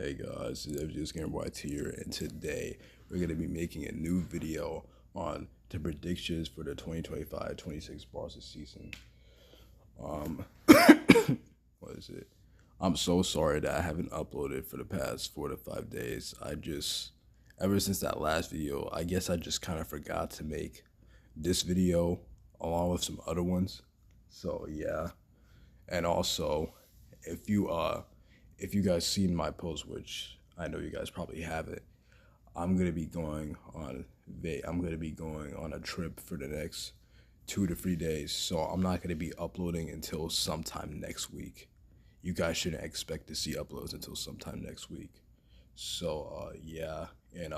Hey guys, it's FGS Game White here, and today we're going to be making a new video on the predictions for the 2025-26 Barca season. Um, what is it? I'm so sorry that I haven't uploaded for the past 4 to 5 days. Ever since that last video, I guess I just kind of forgot to make this video along with some other ones. So yeah, and also if you guys seen my post, which I know you guys probably haven't, I'm gonna be going on a trip for the next 2 to 3 days. So I'm not gonna be uploading until sometime next week. You guys shouldn't expect to see uploads until sometime next week. So yeah, and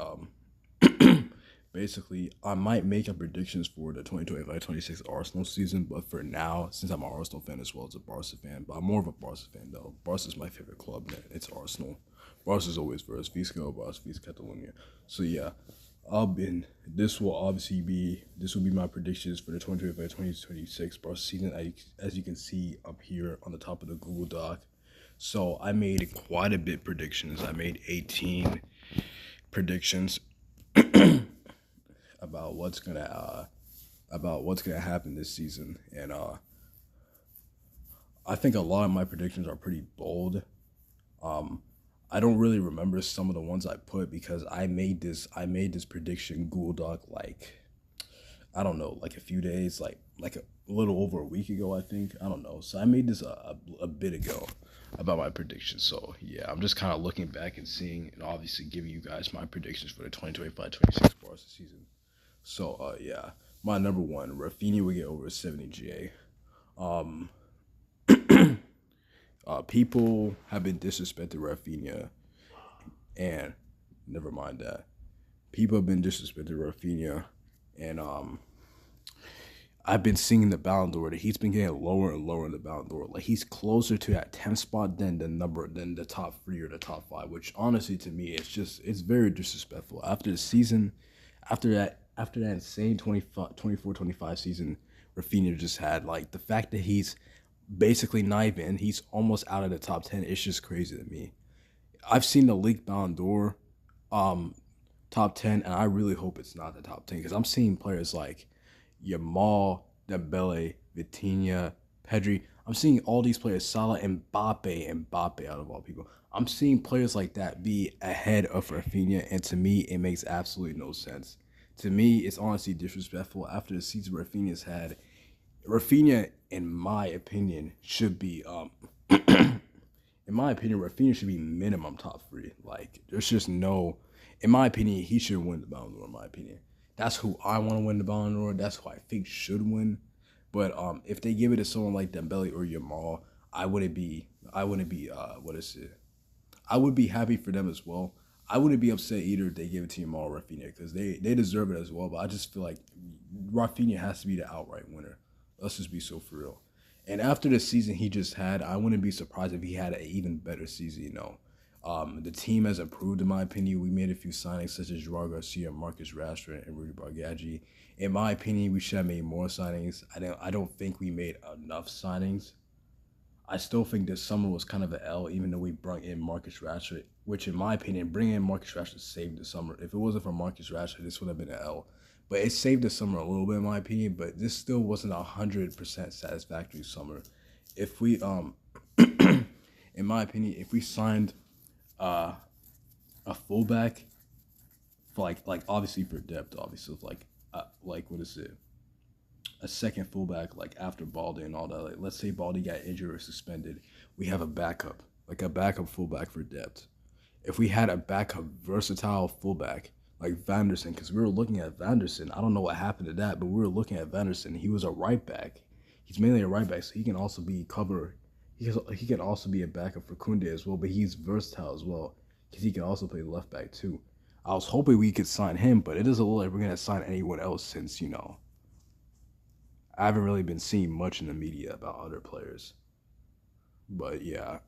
basically, I might make up predictions for the 2025-26 Arsenal season, but for now, since I'm an Arsenal fan as well as a Barca fan, but I'm more of a Barca fan though. Barca's my favorite club, man. It's Arsenal. Barca's always first. Visca, Barca, Visca, Catalonia. So yeah, this will be my predictions for the 2025-2026 Barca season, as you can see up here on the top of the Google Doc. So I made quite a bit predictions. I made 18 predictions about what's gonna happen this season, and I think a lot of my predictions are pretty bold. I don't really remember some of the ones I put because I made this prediction Google Doc like, I don't know, like a few days, like a little over a week ago, I think. I don't know. So I made this a bit ago about my predictions. So yeah, I'm just kind of looking back and seeing, and obviously giving you guys my predictions for the 2025-26 Barca season. So yeah, my number one, Rafinha will get over 70 GA. Um, People have been disrespecting Rafinha, and never mind that. People have been disrespecting Rafinha, and I've been seeing the Ballon d'Or that he's been getting lower and lower in the Ballon d'Or. Like, he's closer to that 10th spot than the top 3 or the top 5, which honestly to me it's very disrespectful. After the season, after that insane 24-25 season Rafinha just had, like, the fact that he's basically not even, he's almost out of the top 10, it's just crazy to me. I've seen the leaked Ballon d'Or top 10, and I really hope it's not the top 10 because I'm seeing players like Yamal, Dembele, Vitinha, Pedri. I'm seeing all these players, Salah, Mbappe out of all people. I'm seeing players like that be ahead of Rafinha, and to me, it makes absolutely no sense. To me, it's honestly disrespectful after the season Rafinha's had. Rafinha, in my opinion, should be Rafinha should be minimum top 3. Like, there's just no, in my opinion, he should win the Ballon d'Or. In my opinion, that's who I want to win the Ballon d'Or. That's who I think should win. But if they give it to someone like Dembele or Yamal, I wouldn't be I would be happy for them as well. I wouldn't be upset either if they gave it to Yamal or Rafinha because they deserve it as well. But I just feel like Rafinha has to be the outright winner. Let's just be so for real. And after the season he just had, I wouldn't be surprised if he had an even better season. The team has improved, in my opinion. We made a few signings such as Joao Garcia, Marcus Rashford, and Rudy Bargaggi. In my opinion, we should have made more signings. I don't think we made enough signings. I still think this summer was kind of an L, even though we brought in Marcus Rashford, which, in my opinion, bringing in Marcus Rashford saved the summer. If it wasn't for Marcus Rashford, this would have been an L. But it saved the summer a little bit, in my opinion. But this still wasn't 100% satisfactory summer. If we, in my opinion, if we signed a fullback for like obviously for depth, obviously like what is it? A second fullback, like after Baldy and all that. Like, let's say Baldy got injured or suspended, we have a backup fullback for depth. If we had a backup versatile fullback like Vanderson, because we were looking at Vanderson. I don't know what happened to that, but we were looking at Vanderson. He was a right back. He's mainly a right back, so he can also be cover. He can also be a backup for Kunde as well, but he's versatile as well because he can also play left back too. I was hoping we could sign him, but it doesn't look like we're gonna sign anyone else since I haven't really been seeing much in the media about other players. But yeah,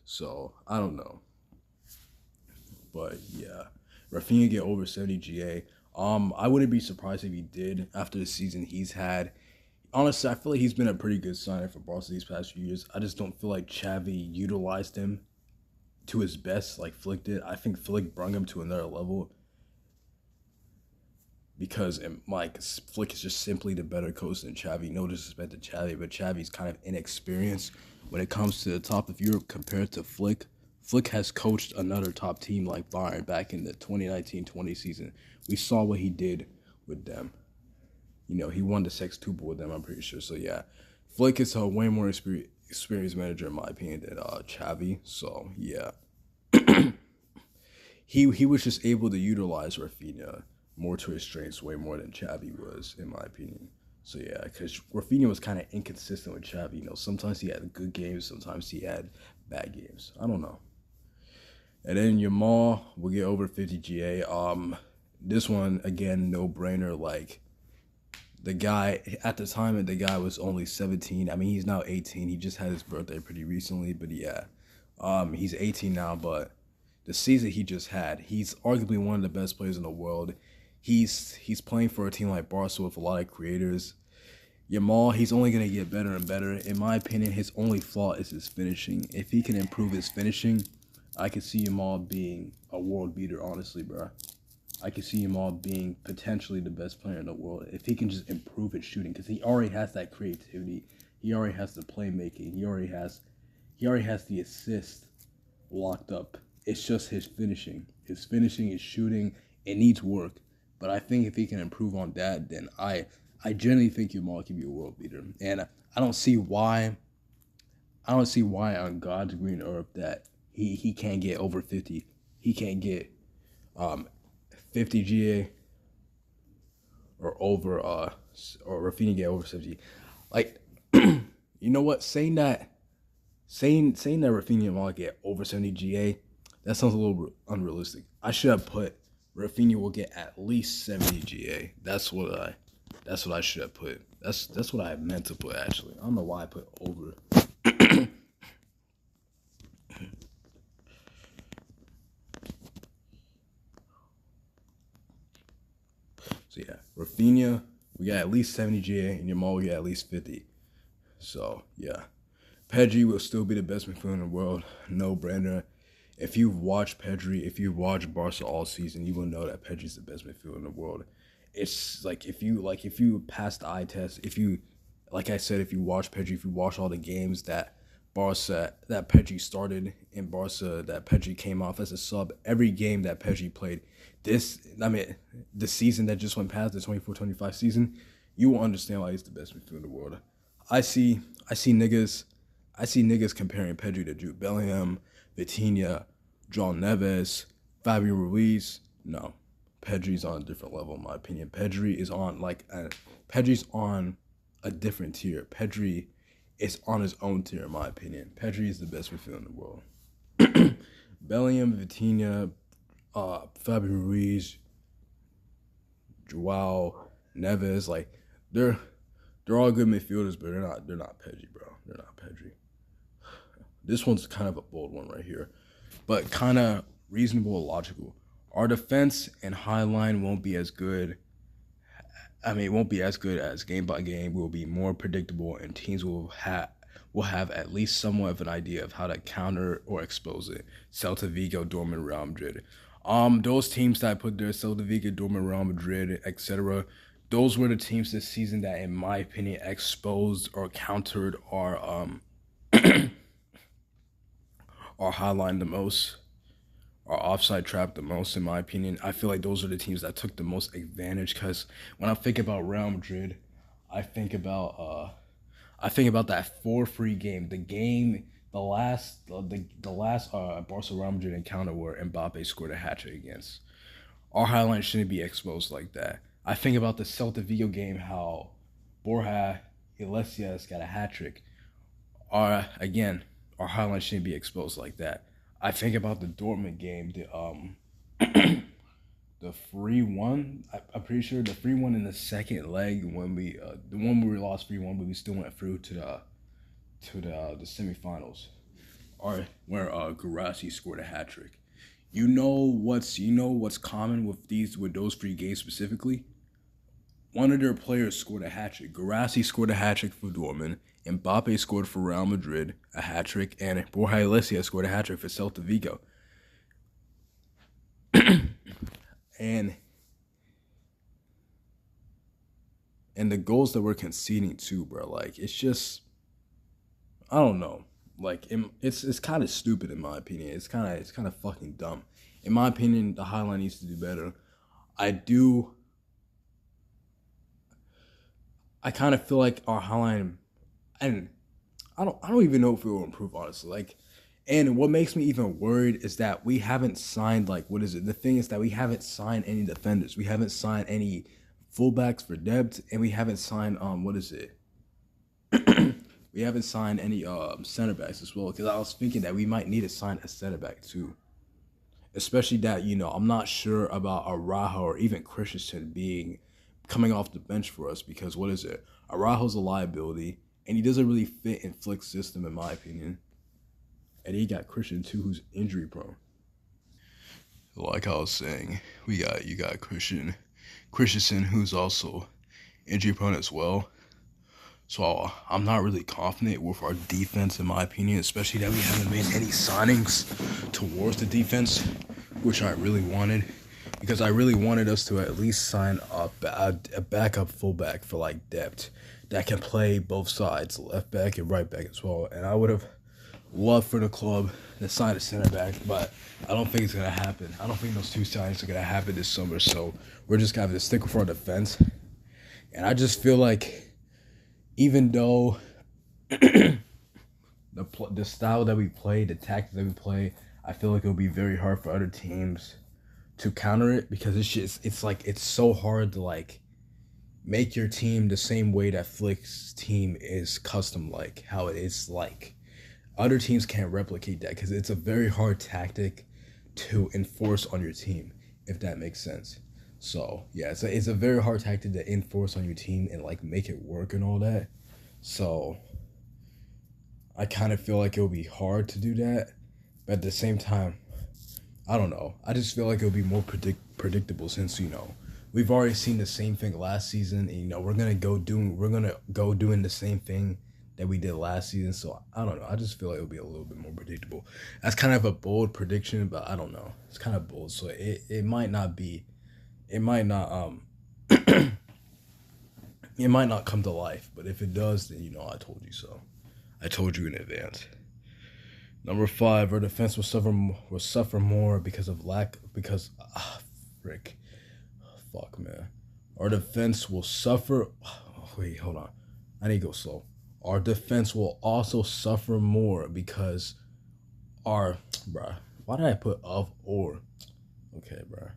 so I don't know. But yeah, Rafinha get over 70 GA. I wouldn't be surprised if he did after the season he's had. Honestly, I feel like he's been a pretty good signing for Barca these past few years. I just don't feel like Xavi utilized him to his best like Flick did. I think Flick brought him to another level because like Flick is just simply the better coach than Xavi. No disrespect to Xavi, but Xavi's kind of inexperienced when it comes to the top of Europe compared to Flick. Flick has coached another top team like Bayern back in the 2019-20 season. We saw what he did with them. You know, he won the Sextuple with them, I'm pretty sure. So, yeah, Flick is a way more experienced manager, in my opinion, than Xavi. So, yeah. He was just able to utilize Rafinha more to his strengths way more than Xavi was, in my opinion. So, yeah, because Rafinha was kind of inconsistent with Xavi. You know, sometimes he had good games, sometimes he had bad games. I don't know. And then Yamal will get over 50 GA. This one, again, no-brainer. Like, the guy, at the time, the guy was only 17. I mean, he's now 18. He just had his birthday pretty recently. But, yeah, he's 18 now. But the season he just had, he's arguably one of the best players in the world. He's playing for a team like Barca with a lot of creators. Yamal, he's only going to get better and better. In my opinion, his only flaw is his finishing. If he can improve his finishing, I could see Yamal being a world beater, honestly, bro. I could see Yamal being potentially the best player in the world if he can just improve his shooting, because he already has that creativity. He already has the playmaking. He already has the assist locked up. It's just his finishing. His finishing, his shooting, it needs work. But I think if he can improve on that, then I genuinely think Yamal can be a world beater. And I don't see why on God's green earth that he can't get over 50. He can't get 50 GA or over or Rafinha get over 70. Like, you know what? Saying that Rafinha might get over 70 GA, that sounds a little unrealistic. I should have put Rafinha will get at least 70 GA. That's what I should have put. That's what I meant to put, actually. I don't know why I put over. So yeah, Rafinha, we got at least 70 GA, and Yamal we got at least 50. So yeah, Pedri will still be the best midfielder in the world, no brainer. If you've watched Pedri, if you've watched Barca all season, you will know that Pedri's the best midfielder in the world. It's like if you pass the eye test, if you watch Pedri, if you watch all the games that Pedri started in Barca, that Pedri came off as a sub, every game that Pedri played, the season that just went past, the 24-25 season, you will understand why he's the best midfielder in the world. I see niggas comparing Pedri to Jude Bellingham, Vitinha, João Neves, Fabio Ruiz. No, Pedri's on a different level, in my opinion. Pedri's on a different tier. Pedri is on his own tier, in my opinion. Pedri is the best midfielder in the world. Bellingham, Vitinha, Fabio Ruiz, João Neves, like they're all good midfielders, but they're not Pedri, bro. They're not Pedri. This one's kind of a bold one right here, but kind of reasonable and logical. Our defense and high line won't be as good. It won't be as good as game by game. We'll be more predictable, and teams will have at least somewhat of an idea of how to counter or expose it. Celta Vigo, Dortmund, Real Madrid. Those teams that put their Celta Vigo, Dortmund, Real Madrid, etc. Those were the teams this season that, in my opinion, exposed or countered our our high line the most, our offside trap the most, in my opinion. I feel like those are the teams that took the most advantage, because when I think about Real Madrid, I think about that 4-3 game. The last Barca Real Madrid encounter where Mbappe scored a hat-trick against. Our high line shouldn't be exposed like that. I think about the Celta Vigo game, how Borja Iglesias got a hat-trick. Our high line shouldn't be exposed like that. I think about the Dortmund game, the 3-1. I'm pretty sure the 3-1 in the second leg, when we the one where we lost 3-1, but we still went through to the semifinals, or where Guirassy scored a hat trick. You know what's common with those 3 games specifically? one of their players scored a hat trick. Guirassy scored a hat trick for Dortmund. Mbappe scored for Real Madrid a hat trick, and Borja Iglesias scored a hat trick for Celta Vigo. and and the goals that we're conceding too, bro. Like it's just, I don't know. Like it's kind of stupid in my opinion. It's kind of fucking dumb. In my opinion, the Highline needs to do better. I do. I kind of feel like our Highline, and I don't even know if it will improve honestly. Like, and what makes me even worried is that we haven't signed, like, what is it? The thing is that we haven't signed any defenders. We haven't signed any fullbacks for depth, and we haven't signed what is it? We haven't signed any center backs as well. Because I was thinking that we might need to sign a center back too, especially that I'm not sure about Araujo or even Christensen being coming off the bench for us, because what is it? Araujo's a liability, and he doesn't really fit in Flick's system in my opinion. And he got Christian too, who's injury prone. Like I was saying, you got Christensen, who's also injury prone as well. So I'm not really confident with our defense in my opinion, especially that we haven't made any signings towards the defense, which I really wanted, because I really wanted us to at least sign a backup fullback for like depth that can play both sides, left back and right back as well. And I would have loved for the club to sign a center back, but I don't think it's gonna happen. I don't think those two signings are gonna happen this summer. So we're just gonna have to stick with our defense. And I just feel like, even though the style that we play, the tactics that we play, I feel like it'll be very hard for other teams to counter it, because it's so hard to like make your team the same way that Flick's team is custom, like how it is. Like other teams can't replicate that, because it's a very hard tactic to enforce on your team, if that makes sense. So yeah, it's a very hard tactic to enforce on your team and like make it work and all that. So I kind of feel like it'll be hard to do that, but at the same time, I don't know. I just feel like it'll be more predictable, since we've already seen the same thing last season, and we're gonna go doing the same thing that we did last season. So I don't know. I just feel like it'll be a little bit more predictable. That's kind of a bold prediction, but I don't know. It's kind of bold, so it might not be. It might not it might not come to life, but if it does, then I told you so. I told you in advance. Number 5, our defense will suffer more frick, fuck man. Our defense will suffer. Wait, hold on. I need to go slow. Our defense will also suffer more because bruh. Why did I put of or? Okay, bruh.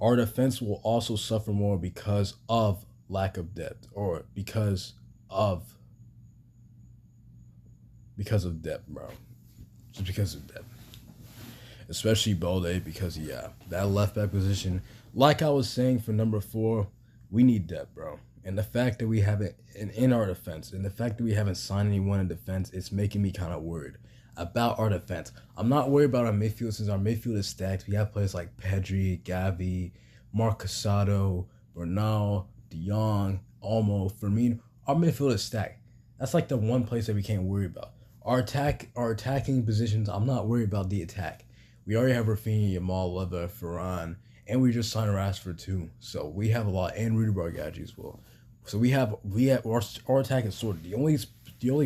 Our defense will also suffer more because of lack of depth, or because of depth, bro. Just because of depth. Especially Balde, because that left back position, like I was saying for number 4, we need depth, bro. And the fact that we haven't in our defense, and the fact that we haven't signed anyone in defense, it's making me kind of worried about our defense. I'm not worried about our midfield, since our midfield is stacked. We have players like Pedri, Gavi, Marc Casado, Bernal, De Jong, Olmo, Firmino. Our midfield is stacked. That's like the one place that we can't worry about. Our attacking positions, I'm not worried about the attack. We already have Rafinha, Yamal, Leva, Ferran, and we just signed Rashford too. So we have a lot, and Rudy Bargaji as well. So we have our attack is sorted. The only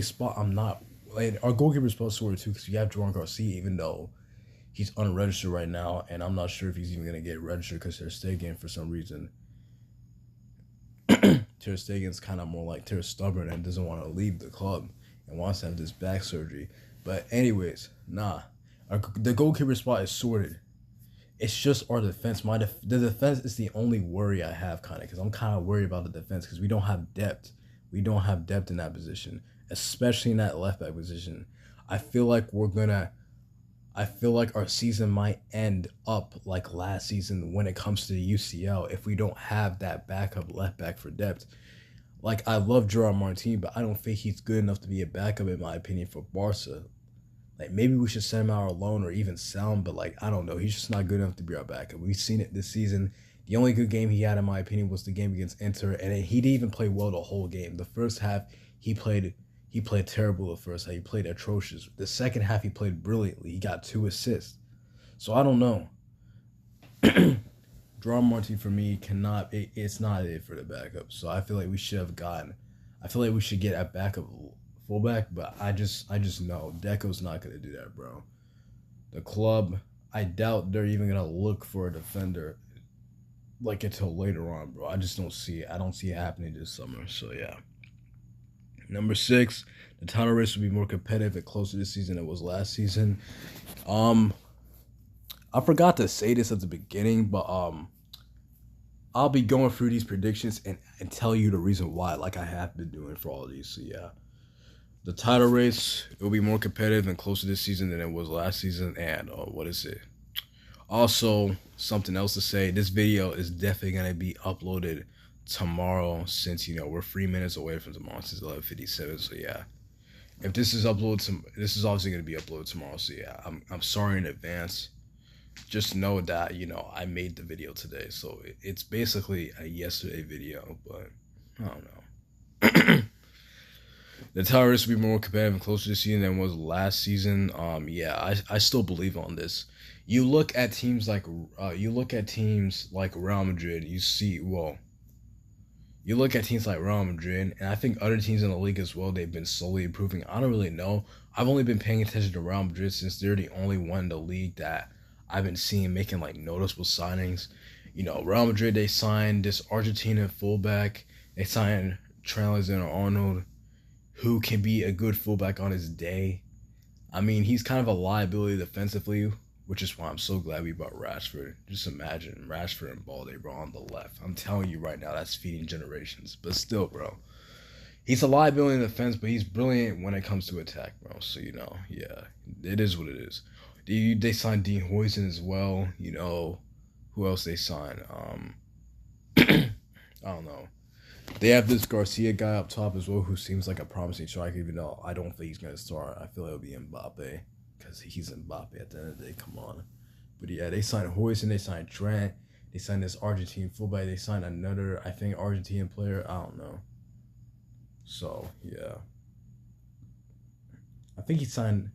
spot I'm not, like, our goalkeeper is supposed to sort too, because we have Joan Garcia, even though he's unregistered right now, and I'm not sure if he's even gonna get registered, because Ter Stegen, for some reason, Ter Stegen's kind of more like Ter stubborn and doesn't want to leave the club and wants to have this back surgery. But anyways, the goalkeeper spot is sorted. It's just our defense. The defense is the only worry I have, kind of, because I'm kind of worried about the defense, because we don't have depth. We don't have depth in that position, especially in that left back position. I feel like our season might end up like last season when it comes to the UCL, if we don't have that backup left back for depth. Like, I love Gerard Martin, but I don't think he's good enough to be a backup, in my opinion, for Barca. Like, maybe we should send him out alone or even sell him, but like, I don't know. He's just not good enough to be our backup. We've seen it this season. The only good game he had, in my opinion, was the game against Inter, and he didn't even play well the whole game. The first half, he played terrible. The first half, he played atrocious. The second half, he played brilliantly. He got 2 assists. So I don't know. Draw Martin for me cannot. It's not it for the backup. So I feel like we should have gotten. I feel like we should get a backup fullback, but I just know Deco's not gonna do that, bro. The club, I doubt they're even gonna look for a defender like until later on, bro. I just don't see it. I don't see it happening this summer. So yeah. Number 6, the title race will be more competitive and closer this season than it was last season. I forgot to say this at the beginning, but I'll be going through these predictions and tell you the reason why, like I have been doing for all of these. So yeah. The title race will be more competitive and closer this season than it was last season. And what is it? Also, something else to say. This video is definitely gonna be uploaded tomorrow, since we're 3 minutes away from tomorrow, since 11:57. So yeah, if this is uploaded, this is obviously gonna be uploaded tomorrow. So yeah, I'm sorry in advance. Just know that I made the video today, so it's basically a yesterday video, but I don't know. The title race will be more competitive and closer this season than it was last season. Yeah, I still believe on this. You look at teams like Real Madrid. You look at teams like Real Madrid, and I think other teams in the league as well. They've been slowly improving. I don't really know. I've only been paying attention to Real Madrid since they're the only one in the league that I've been seeing making like noticeable signings. Real Madrid, they signed this Argentinian fullback. They signed Trent Alexander-Arnold, who can be a good fullback on his day. I mean, he's kind of a liability defensively, which is why I'm so glad we brought Rashford. Just imagine Rashford and Balde, bro, on the left. I'm telling you right now, that's feeding generations. But still, bro, he's a liability in defense, but he's brilliant when it comes to attack, bro. So, yeah, it is what it is. They signed Dean Huijsen as well. Who else they signed? I don't know. They have this Garcia guy up top as well, who seems like a promising striker, even though I don't think he's going to start. I feel like it'll be Mbappe, because he's Mbappe at the end of the day. Come on. But yeah, they signed Huijsen, they signed Trent, they signed this Argentine fullback, they signed another, I think, Argentine player. I don't know. So, yeah. I think he signed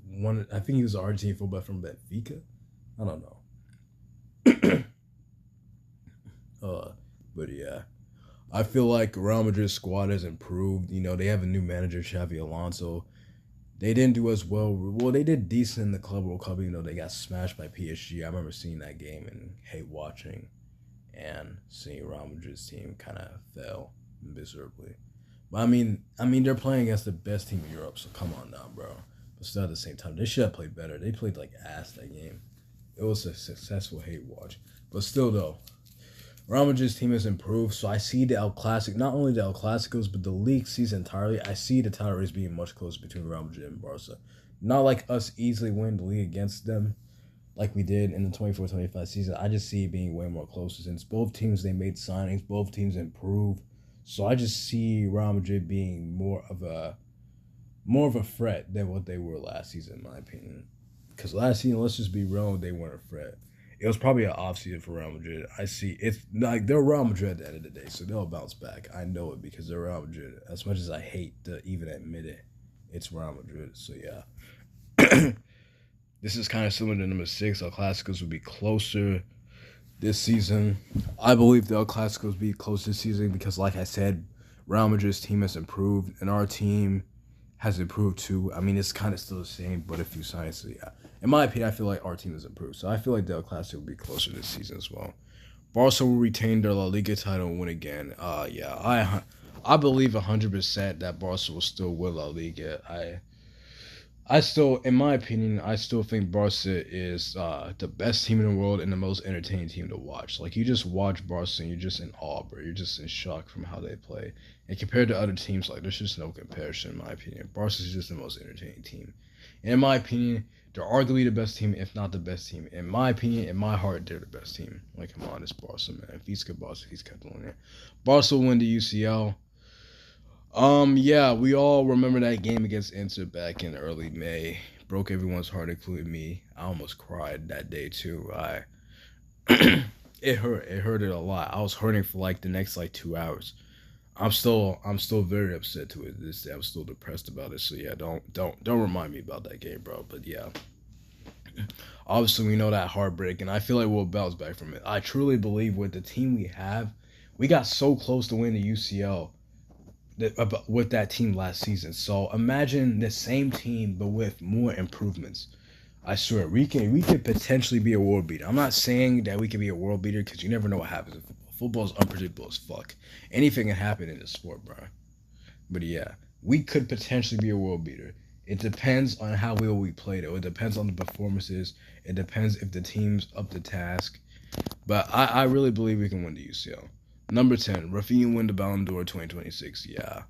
one. I think he was an Argentine fullback from Benfica. I don't know. But yeah. I feel like Real Madrid's squad has improved. They have a new manager, Xavi Alonso. They didn't do as well. Well, they did decent in the Club World Cup, they got smashed by PSG. I remember seeing that game and hate watching and seeing Real Madrid's team kind of fail miserably. But I mean, they're playing against the best team in Europe, so come on now, bro. But still, at the same time, they should have played better. They played like ass that game. It was a successful hate watch. But still, though, Real Madrid's team has improved, so I see the El Clasico, not only the El Clasicos, but the league season entirely. I see the title race being much closer between Real Madrid and Barca. Not like us easily winning the league against them like we did in the 24-25 season. I just see it being way more closer since both teams, they made signings, both teams improved. So I just see Real Madrid being more of a threat than what they were last season, in my opinion. Because last season, let's just be real, they weren't a threat. It was probably an off season for Real Madrid. I see it's like they're Real Madrid at the end of the day, so they'll bounce back. I know it because they're Real Madrid. As much as I hate to even admit it, it's Real Madrid. So yeah, this is kind of similar to number 6. El Clasicos will be closer this season. I believe the El Clasicos will be closer this season because, like I said, Real Madrid's team has improved and our team has improved too. I mean, it's kind of still the same, but a few signs. So yeah. In my opinion, I feel like our team has improved. So I feel like the El Clasico will be closer this season as well. Barca will retain their La Liga title and win again. Yeah, I believe 100% that Barca will still win La Liga. I still, in my opinion, I still think Barca is the best team in the world and the most entertaining team to watch. Like, you just watch Barca and you're just in awe, bro. You're just in shock from how they play. And compared to other teams, like, there's just no comparison, in my opinion. Barca is just the most entertaining team. And in my opinion, they're arguably the best team, if not the best team. In my opinion, in my heart, they're the best team. Like, come on, it's Barca, man. Visca Barca, he's Catalunya. Barca will win the UCL. Yeah, we all remember that game against Inter back in early May. Broke everyone's heart, including me. I almost cried that day too. It hurt. It hurted a lot. I was hurting for like the next like 2 hours. I'm still very upset to it this day. I'm still depressed about it. So yeah, don't remind me about that game, bro. But yeah, obviously we know that heartbreak, and I feel like we'll bounce back from it. I truly believe with the team we have, we got so close to winning the UCL with that team last season. So imagine the same team but with more improvements. I swear we could potentially be a world beater. I'm not saying that we can be a world beater because you never know what happens in football. Football is unpredictable as fuck. Anything can happen in this sport, bro. But yeah, we could potentially be a world beater. It depends on how well we play, though. It depends on the performances. It depends if the team's up to task. But I really believe we can win the UCL. Number 10, Rafinha win the Ballon d'Or 2026. Yeah.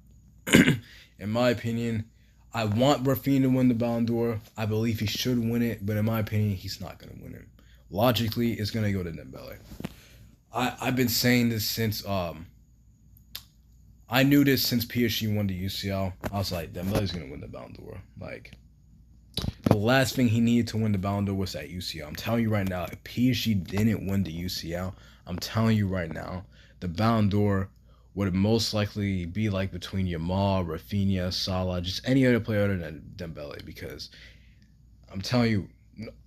In my opinion, I want Rafinha to win the Ballon d'Or. I believe he should win it, but in my opinion, he's not going to win it. Logically, it's going to go to Dembele. I've been saying this since I knew this since PSG won the UCL. I was like, Dembele's going to win the Ballon d'Or. Like, the last thing he needed to win the Ballon d'Or was that UCL. I'm telling you right now, if PSG didn't win the UCL, I'm telling you right now, the Ballon d'Or would most likely be like between Yamal, Rafinha, Salah, just any other player other than Dembele. Because I'm telling you,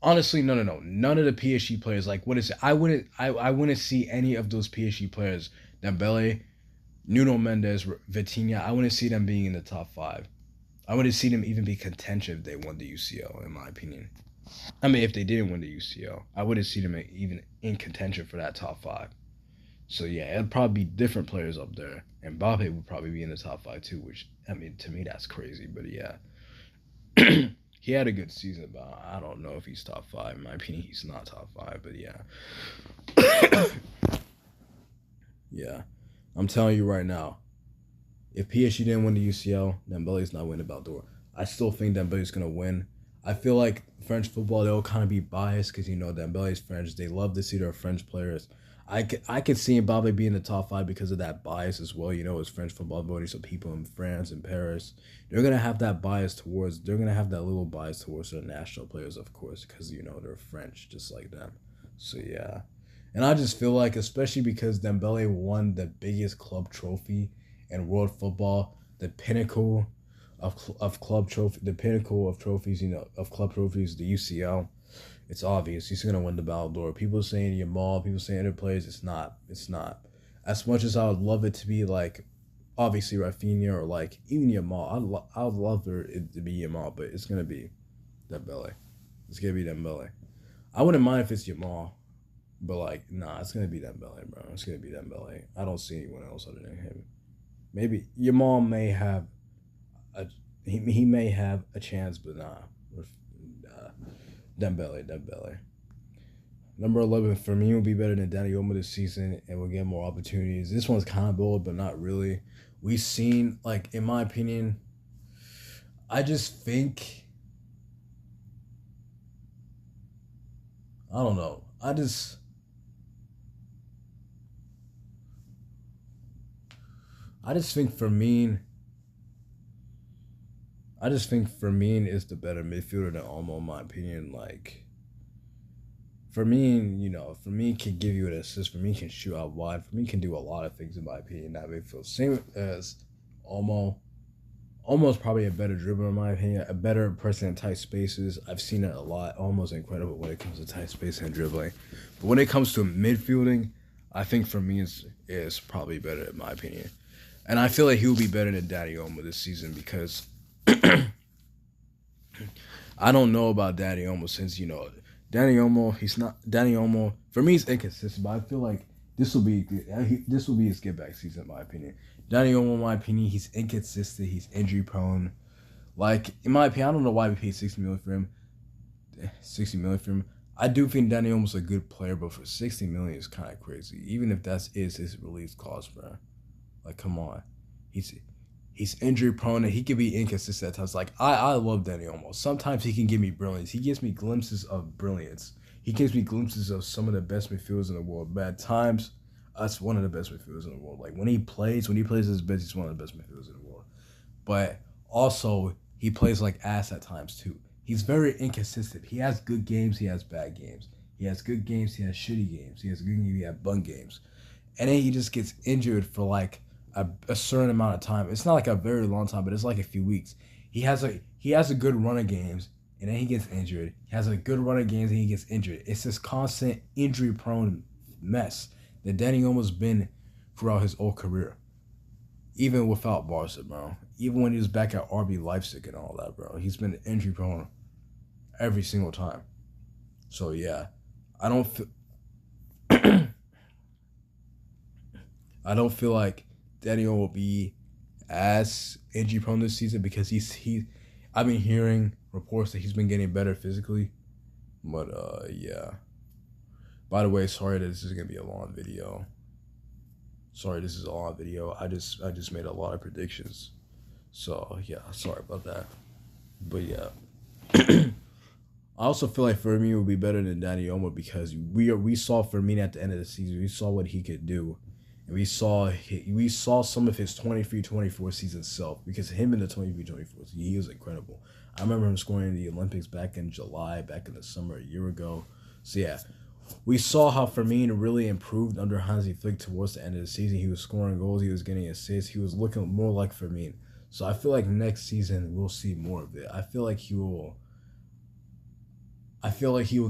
honestly, no. None of the PSG players, like, what is it? I wouldn't see any of those PSG players, Dembele, Nuno Mendes, Vitinha, I wouldn't see them being in the top 5. I wouldn't see them even be contentious if they won the UCL, in my opinion. I mean, if they didn't win the UCL, I wouldn't see them even in contention for that top 5. So yeah, it'd probably be different players up there. And Mbappe would probably be in the top 5 too, which, I mean, to me, that's crazy. But yeah, he had a good season, but I don't know if he's top 5. In my opinion, he's not top 5, but yeah. Yeah. I'm telling you right now, if PSG didn't win the UCL, Dembele's not winning the Ballon d'Or. I still think Dembele's going to win. I feel like French football, they'll kind of be biased because, you know, Dembele's French. They love to see their French players. I could see Mbappe being in the top 5 because of that bias as well. You know, it's French football voting, so people in France and Paris, they're going to have that bias towards, they're going to have that little bias towards their national players, of course, because, you know, they're French just like them. So, yeah. And I just feel like, especially because Dembele won the biggest club trophy in world football, the pinnacle of club trophy, the pinnacle of trophies, you know, of club trophies, the UCL. It's obvious he's gonna win the Ballon d'Or. People saying Yamal, people saying other players. It's not. It's not. As much as I would love it to be like, obviously Rafinha or like even Yamal, I would love for it to be Yamal, but it's gonna be Dembele. It's gonna be Dembele. I wouldn't mind if it's Yamal, but like, nah, it's gonna be Dembele, bro. It's gonna be Dembele. I don't see anyone else other than him. Maybe Yamal may have a he may have a chance, but nah. Dembele. Number 11 for me will be better than Danny Olmo this season and will get more opportunities. This one's kind of bold, but not really. We've seen, like, in my opinion, I just think, I don't know. I just think Fermin is the better midfielder than Olmo, in my opinion. Like, Fermin, you know, Fermin can give you an assist. Fermin can shoot out wide. Fermin can do a lot of things, in my opinion, in that midfield. Same as Olmo. Olmo's probably a better dribbler, in my opinion, a better person in tight spaces. I've seen it a lot. Almost incredible when it comes to tight space and dribbling. But when it comes to midfielding, I think Fermin is probably better, in my opinion. And I feel like he'll be better than Danny Olmo this season because I don't know about Danny Olmo since, you know, Danny Olmo, for me, he's inconsistent, but I feel like this will be his get back season, in my opinion. Danny Olmo, in my opinion, he's inconsistent, he's injury prone. Like, in my opinion, I don't know why we paid $60 million for him. I do think Danny Olmo's a good player, but for $60 million is kind of crazy. Even if that is his release cost, bro. Like, come on. He's injury prone and he can be inconsistent at times. Like, I love Danny Olmo. Sometimes he can give me brilliance. He gives me glimpses of brilliance. He gives me glimpses of some of the best midfielders in the world. But at times, that's one of the best midfielders in the world. Like, when he plays his best, he's one of the best midfielders in the world. But also, he plays like ass at times too. He's very inconsistent. He has good games. He has bad games. He has good games. He has shitty games. He has good games. He has bum games. And then he just gets injured for like a certain amount of time. It's not like a very long time, but it's like a few weeks. He has a good run of games, and then he gets injured. He has a good run of games, and he gets injured. It's this constant injury-prone mess that Danny Olmo's been throughout his whole career, even without Barca, bro. Even when he was back at RB Leipzig and all that, bro, he's been injury-prone every single time. So yeah, I don't feel. I don't feel like Daniel will be as injury prone this season because I've been hearing reports that he's been getting better physically. But yeah. By the way, sorry that this is gonna be a long video. Sorry, this is a long video. I just made a lot of predictions. So yeah, sorry about that. But yeah. I also feel like Firmino will be better than Dani Olmo because we saw Firmino at the end of the season. We saw what he could do. And we saw some of his 23-24 season self because him in the 23-24 season, he was incredible. I remember him scoring in the Olympics back in July, back in the summer a year ago. So yeah, we saw how Firmino really improved under Hansi Flick towards the end of the season. He was scoring goals, he was getting assists, he was looking more like Firmino. So I feel like next season we'll see more of it. I feel like he will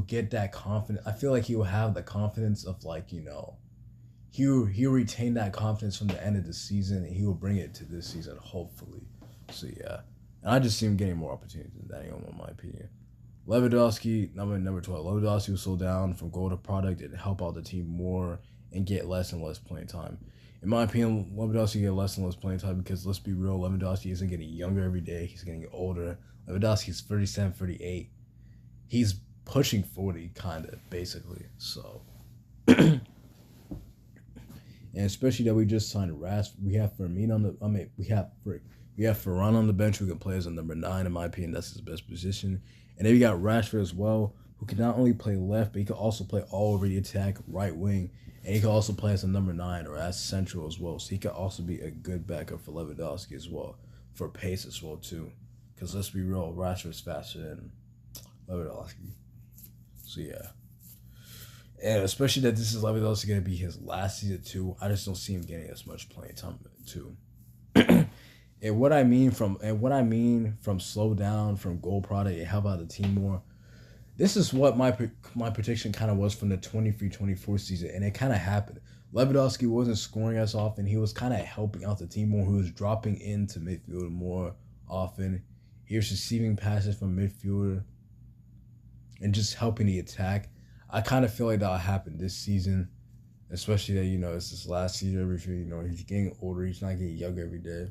get that confidence. I feel like he will have the confidence of he'll retain that confidence from the end of the season, and he will bring it to this season, hopefully. So, yeah. And I just see him getting more opportunities than Danny Olmo, in my opinion. Lewandowski, number 12. Lewandowski will slow down from goal to product and help out the team more and get less and less playing time. In my opinion, Lewandowski get less and less playing time because, let's be real, Lewandowski isn't getting younger every day. He's getting older. Lewandowski's 37, 38. He's pushing 40, kind of, basically. So... And especially that we just signed Rash. We have Firmino on the. We have Varane on the bench who can play as a number 9. In my opinion, that's his best position. And then we got Rashford as well, who can not only play left, but he can also play all over the attack, right wing, and he can also play as a number 9 or as central as well. So he could also be a good backup for Lewandowski as well, for pace as well too. Because let's be real, Rashford's faster than Lewandowski. So yeah. And especially that this is Lewandowski going to be his last season too. I just don't see him getting as much playing time too. and what I mean from slow down, from goal product, and help out the team more. This is what my prediction kind of was from the 23-24 season, and it kind of happened. Lewandowski wasn't scoring as often. He was kind of helping out the team more. He was dropping into midfield more often. He was receiving passes from midfielder and just helping the attack. I kind of feel like that'll happen this season, especially that, it's his last season. Everything, he's getting older. He's not getting younger every day.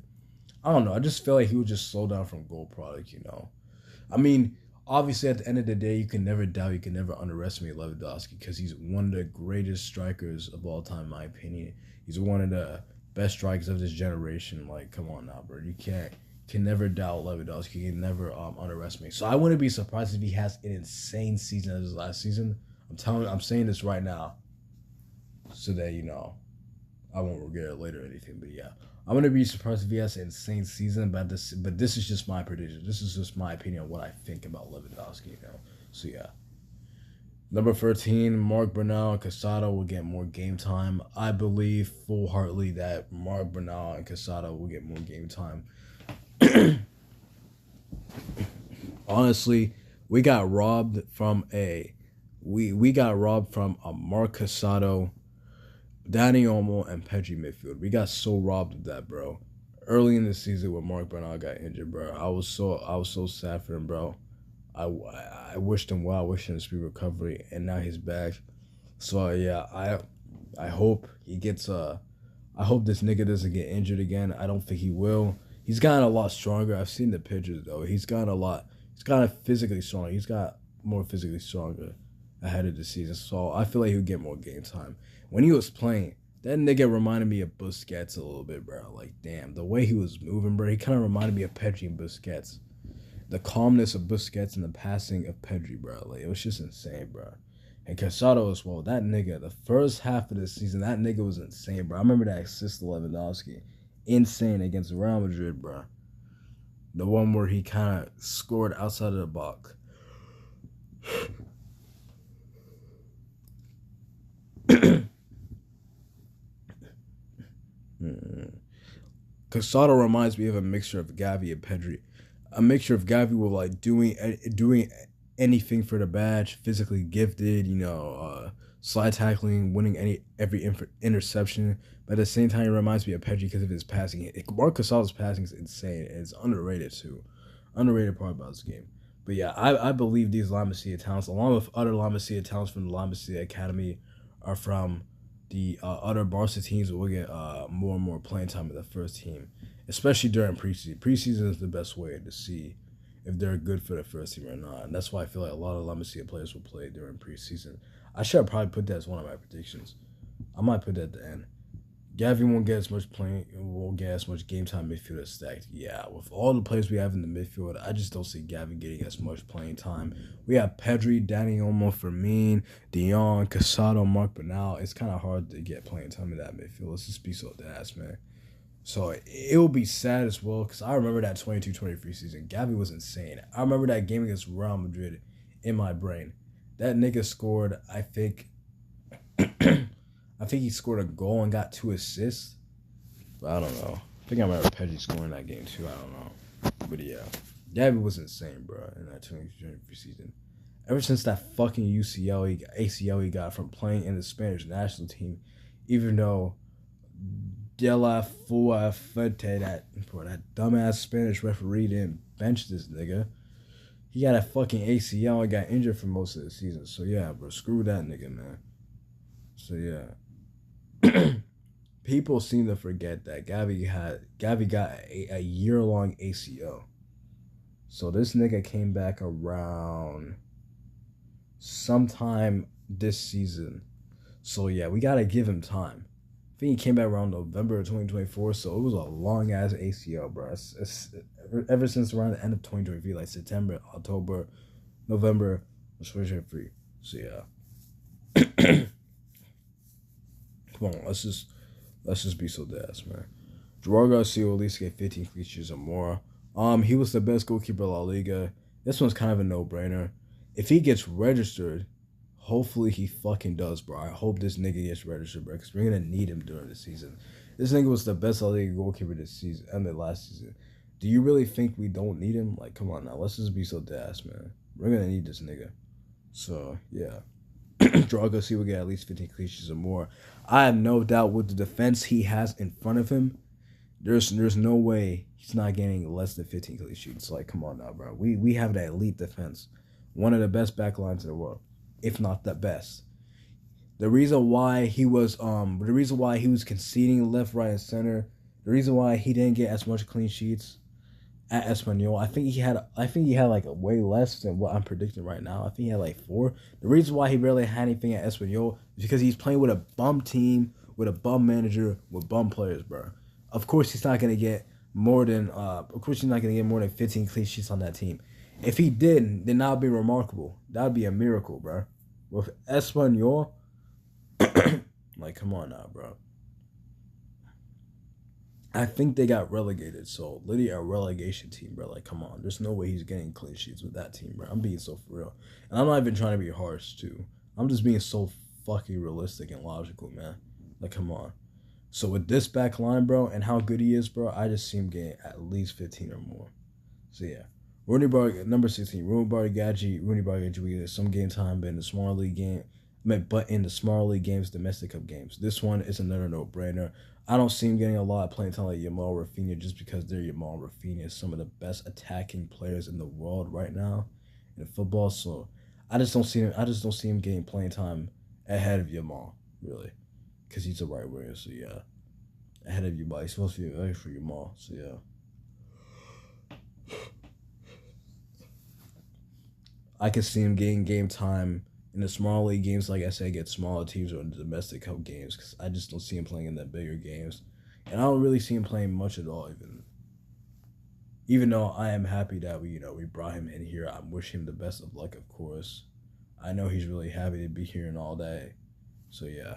I don't know. I just feel like he would just slow down from goal product, I mean, obviously, at the end of the day, you can never underestimate Lewandowski because he's one of the greatest strikers of all time, in my opinion. He's one of the best strikers of this generation. Like, come on now, bro. You can never doubt Lewandowski. You can never underestimate. So I wouldn't be surprised if he has an insane season as his last season. I'm saying this right now so that, I won't regret it later or anything. But yeah, I'm going to be surprised if he has an insane season. But this is just my prediction. This is just my opinion on what I think about Lewandowski, So yeah. Number 13, Marc Bernal and Casado will get more game time. I believe full-heartedly that Marc Bernal and Casado will get more game time. Honestly, we got robbed from a Marc Casado, Dani Olmo, and Pedri midfield. We got so robbed of that, bro. Early in the season when Marc Bernal got injured, bro, I was so sad for him, bro. I wished him well. I wished him a speedy recovery, and now he's back. So yeah, I hope he gets I hope this nigga doesn't get injured again. I don't think he will. He's gotten a lot stronger. I've seen the pictures though. He's gotten physically stronger. He's got more physically stronger ahead of the season. So I feel like he'll get more game time. When he was playing, that nigga reminded me of Busquets a little bit, bro. Like, damn, the way he was moving, bro, he kind of reminded me of Pedri and Busquets. The calmness of Busquets and the passing of Pedri, bro. Like, it was just insane, bro. And Casado as well. That nigga, the first half of the season, that nigga was insane, bro. I remember that assist to Lewandowski. Insane against Real Madrid, bro. The one where he kind of scored outside of the box. Casado reminds me of a mixture of Gavi and Pedri. A mixture of Gavi with like doing anything for the badge, physically gifted, slide tackling, winning every interception. But at the same time, it reminds me of Pedri because of his passing. Marc Casado's passing is insane, and it's underrated too. Underrated part about this game. But yeah, I believe these La Masia talents, along with other La Masia talents from the La Masia Academy, are from the other Barca teams. Will get more and more playing time with the first team, especially during preseason. Preseason is the best way to see if they're good for the first team or not. And that's why I feel like a lot of La Masia players will play during preseason. I should probably put that as one of my predictions. I might put that at the end. Gavi won't get as much game time midfield as stacked. Yeah, with all the players we have in the midfield, I just don't see Gavi getting as much playing time. We have Pedri, Dani Olmo, Fermin, De Jong, Casado, Mark Bernal. It's kind of hard to get playing time in that midfield. Let's just be so ass, man. So it will be sad as well because I remember that 22-23 season. Gavi was insane. I remember that game against Real Madrid in my brain. That nigga scored, I think he scored a goal and got 2 assists. But I don't know. I think I remember Pedri scoring that game too. I don't know. But yeah. Gavi was insane, bro, in that 2023 season. Ever since that fucking ACL he got from playing in the Spanish national team, even though De La Fuente, that dumbass Spanish referee didn't bench this nigga. He got a fucking ACL and got injured for most of the season. So yeah, bro, screw that nigga, man. So yeah. People seem to forget that Gavi got a year-long ACL. So this nigga came back around sometime this season. So yeah, we gotta give him time. I think he came back around November of 2024, so it was a long-ass ACL, bro. It's ever since around the end of 2023, like September, October, November, 2023. So yeah. Come on, let's just be so ass, man. Gerard Garcia will at least get 15 clean sheets or more. He was the best goalkeeper in La Liga. This one's kind of a no-brainer. If he gets registered, hopefully he fucking does, bro. I hope this nigga gets registered, bro, because we're gonna need him during the season. This nigga was the best La Liga goalkeeper this season, last season. Do you really think we don't need him? Like, come on now, let's just be so ass, man. We're gonna need this nigga. So yeah. Gerard Garcia will get at least 15 clean sheets or more. I have no doubt with the defense he has in front of him, there's no way he's not getting less than 15 clean sheets. Like, come on now, bro. We have that elite defense. One of the best back lines in the world, if not the best. The reason why he was conceding left, right, and center, the reason why he didn't get as much clean sheets at Espanyol, I think he had like a way less than what I'm predicting right now. I think he had like 4. The reason why he barely had anything at Espanyol is because he's playing with a bum team, with a bum manager, with bum players, bro. Of course he's not gonna get more than 15 clean sheets on that team. If he did, then that would be remarkable. That would be a miracle, bro. With Espanyol, like, come on now, bro. I think they got relegated, so literally a relegation team, bro. Like, come on. There's no way he's getting clean sheets with that team, bro. I'm being so for real. And I'm not even trying to be harsh, too. I'm just being so fucking realistic and logical, man. Like, come on. So with this back line, bro, and how good he is, bro, I just see him getting at least 15 or more. So, yeah. Number 16, Rooney Bargaji, we get some game time, but in the smaller league games, domestic cup games. This one is another no-brainer. I don't see him getting a lot of playing time like Yamal Rafinha just because they're Yamal Rafinha, some of the best attacking players in the world right now in football. So I just don't see him getting playing time ahead of Yamal, really, because he's a right winger. So yeah, ahead of Yamal, he's supposed to be ready for Yamal. So yeah, I can see him getting game time in the small league games, like I said, against smaller teams or in the domestic cup games, because I just don't see him playing in the bigger games. And I don't really see him playing much at all, even though I am happy that we brought him in here. I wish him the best of luck, of course. I know he's really happy to be here and all that. So yeah.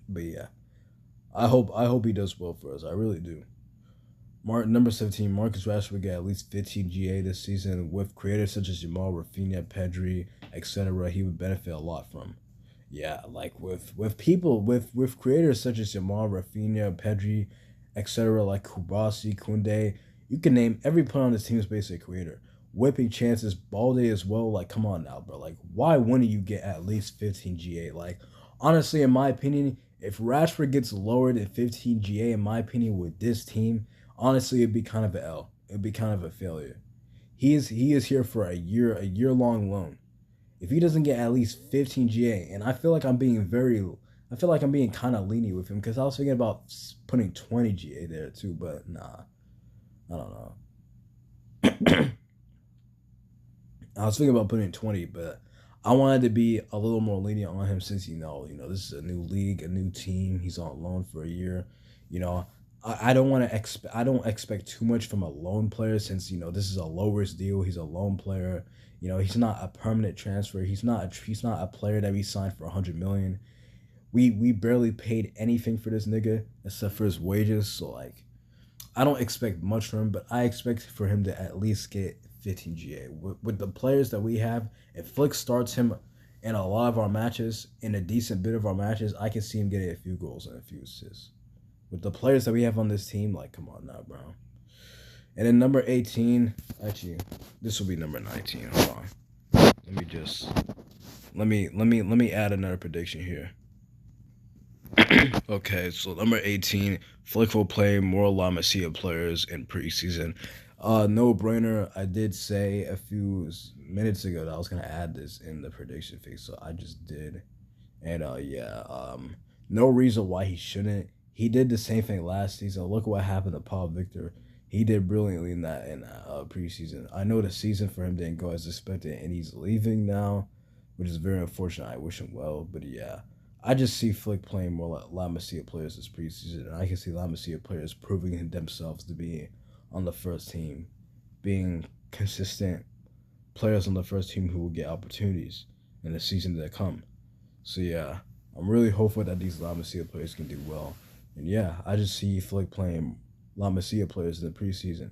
But yeah. I hope he does well for us. I really do. Number 17, Marcus Rashford will get at least 15 GA this season. With creators such as Jamal, Rafinha, Pedri, etc., he would benefit a lot from. yeah, like with people with creators such as Jamal, Rafinha, Pedri, etc., like Kubasi, Kunde, you can name every player on this team is basically a creator. Whipping chances, Balde as well. Like, come on now, bro. Like, why wouldn't you get at least 15 GA? Like, honestly, in my opinion, if Rashford gets lower than 15 GA, in my opinion, with this team, honestly, it'd be kind of an L. It'd be kind of a failure. He is here for a year long loan. If he doesn't get at least 15 GA, and I feel like I'm being kind of lenient with him because I was thinking about putting 20 GA there too, but nah, I don't know. I was thinking about putting 20, but I wanted to be a little more lenient on him since this is a new league, a new team. He's on loan for a year. You know, I don't want to I don't expect too much from a loan player since this is a low risk deal. He's a loan player. He's not a permanent transfer. He's not a player that we signed for 100 million. We barely paid anything for this nigga except for his wages. So like, I don't expect much from him, but I expect for him to at least get 15 GA. With the players that we have, if Flick starts him in a lot of our matches, in a decent bit of our matches, I can see him getting a few goals and a few assists. With the players that we have on this team, like, come on now, bro. And then number 18, actually, this will be number 19. Hold on. Let me add another prediction here. Okay, so number 18, Flick will play more La Masia players in preseason. No brainer. I did say a few minutes ago that I was gonna add this in the prediction phase, so I just did. And yeah, no reason why he shouldn't. He did the same thing last season. Look what happened to Paul Victor. He did brilliantly in that preseason. I know the season for him didn't go as expected, and he's leaving now, which is very unfortunate. I wish him well, but yeah. I just see Flick playing more like La Masia players this preseason, and I can see La Masia players proving themselves to be on the first team, being consistent players on the first team who will get opportunities in the season that come. So yeah, I'm really hopeful that these La Masia players can do well. And yeah, I just see Flick playing La Masia players in the preseason.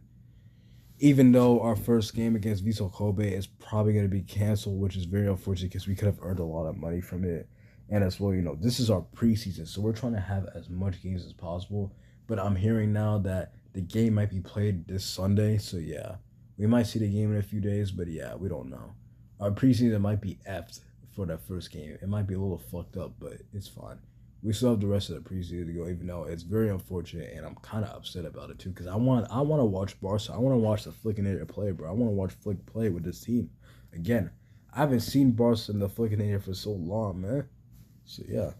Even though our first game against Vissel Kobe is probably going to be canceled, which is very unfortunate because we could have earned a lot of money from it. And as well, this is our preseason, so we're trying to have as much games as possible. But I'm hearing now that the game might be played this Sunday, so yeah, we might see the game in a few days, but yeah, we don't know. Our preseason might be effed for that first game. It might be a little fucked up, but it's fine. We still have the rest of the preseason to go, even though it's very unfortunate, and I'm kind of upset about it too, because I want to watch Barca. I want to watch the Flickinator play, bro. I want to watch Flick play with this team again. I haven't seen Barca in the Flickinator for so long, man. So yeah.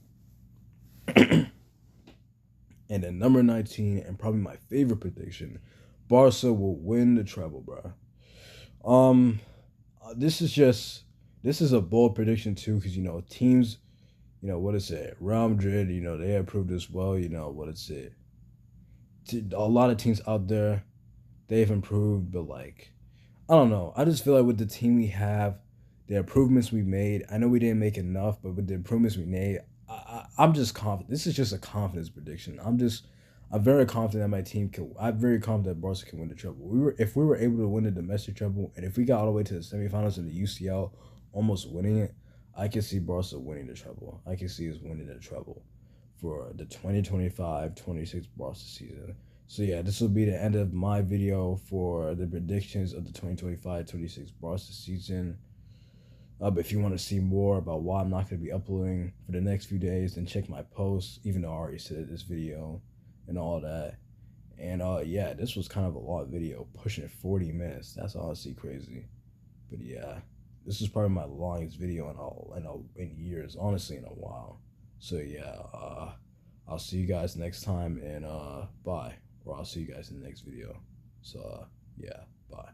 And then number 19, and probably my favorite prediction, Barca will win the treble, bro. This is a bold prediction too, because teams, what is it? Real Madrid, they have proved as well. What is it? A lot of teams out there, they've improved, but like, I don't know. I just feel like with the team we have, the improvements we made, I know we didn't make enough, but with the improvements we made, I'm just confident. This is just a confidence prediction. I'm very confident that my team can. I'm very confident that Barca can win the treble. If we were able to win the domestic treble, and if we got all the way to the semifinals in the UCL, almost winning it, I can see Barca winning the treble. I can see us winning the treble for the 2025-26 Barca season. So yeah, this will be the end of my video for the predictions of the 2025-26 Barca season. But if you want to see more about why I'm not going to be uploading for the next few days, then check my posts, even though I already said this video and all that. And yeah, this was kind of a long video, pushing 40 minutes. That's honestly crazy. But yeah, this is probably my longest video in years, honestly, in a while. So yeah, I'll see you guys next time, and bye. Or I'll see you guys in the next video. So yeah, bye.